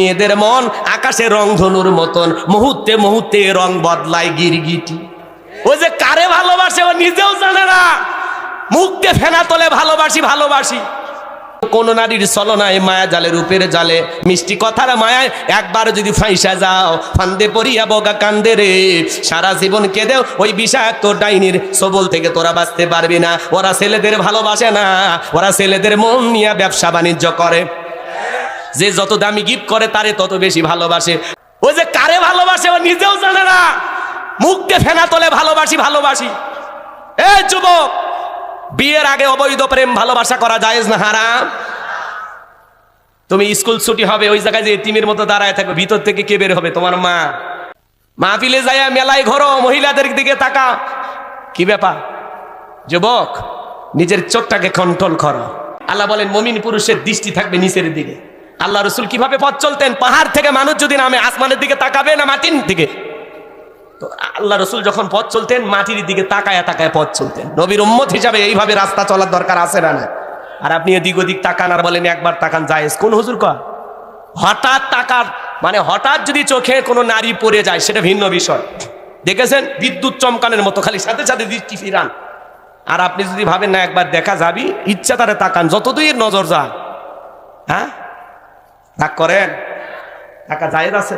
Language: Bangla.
মেয়েদের মন আকাশে রংধনুর মতন, মুহূর্তে মুহূর্তে রং বদলায় গিরগিটি। ও যে কারে ভালোবাসে ও নিজেও জানে না, মুখ দিয়ে ফেনা তোলে ভালোবাসি ভালোবাসি। কোন নারীর ছলনায় মায়া জালে রূপের জালে, মিষ্টি কথার মায়ায় একবার যদি ফাইসা যাও, ফান্দে পড়িয়া বগা কান্দে রে, সারা জীবন কেঁদে ওই বিষাক্ত ডাইনির সবল থেকে তোরা বাঁচতে পারবি না। ওরা ছেলেদের ভালোবাসে না, ওরা ছেলেদের মন নিয়ে ব্যবসা বাণিজ্য করে। যে যত দামি গিফট করে তারে তত বেশি ভালোবাসে। ও যে কারে ভালোবাসে ও নিজেও জানে না, মুখ দিয়ে ফেনা তোলে ভালোবাসি ভালোবাসি। এই যুবক, বিয়ের আগে অবৈধ প্রেম ভালোবাসা করা জায়েজ না হারাম? তুমি স্কুল ছুটি হবে, ওই জায়গায় যে এতিমের মতো দাঁড়ায় থাকবে, ভিতর থেকে কে বের হবে? তোমার মা। মাহফিলে যাইয়া মেলায় ঘরো, মহিলাদের দিকে তাকা, কি ব্যাপার? যুবক, নিজের চোখটাকে কন্ট্রোল করো। আল্লাহ বলেন মুমিন পুরুষের দৃষ্টি থাকবে নিচের দিকে। আল্লাহ রসুল কিভাবে পথ চলতেন? পাহাড় থেকে মানুষ যদি নামে আসমানের দিকে তাকাবে না মাটির দিকে? তো আল্লাহ রসুল যখন পথ চলতেন মাটির দিকে তাকায় তাকায় পথ চলতেন। নবীর উম্মত হিসাবে এইভাবে রাস্তা চলার দরকার আছে না? আর আপনি এদিক ওদিক তাকান আর বলেন একবার তাকান জায়েজ। কোন হুজুর কয়? হঠাৎ তাকার মানে হঠাৎ যদি চোখে কোনো নারী পড়ে যায় সেটা ভিন্ন বিষয়। দেখেছেন বিদ্যুৎ চমকানোর মতো খালি সাথে সাথে দৃষ্টি ফিরান। আর আপনি যদি ভাবেন না একবার দেখা যাবি, ইচ্ছা তারে তাকান, যতদূর নজর যায়। হ্যাঁ, রাগ করেন? টাকা জায়েজ আছে?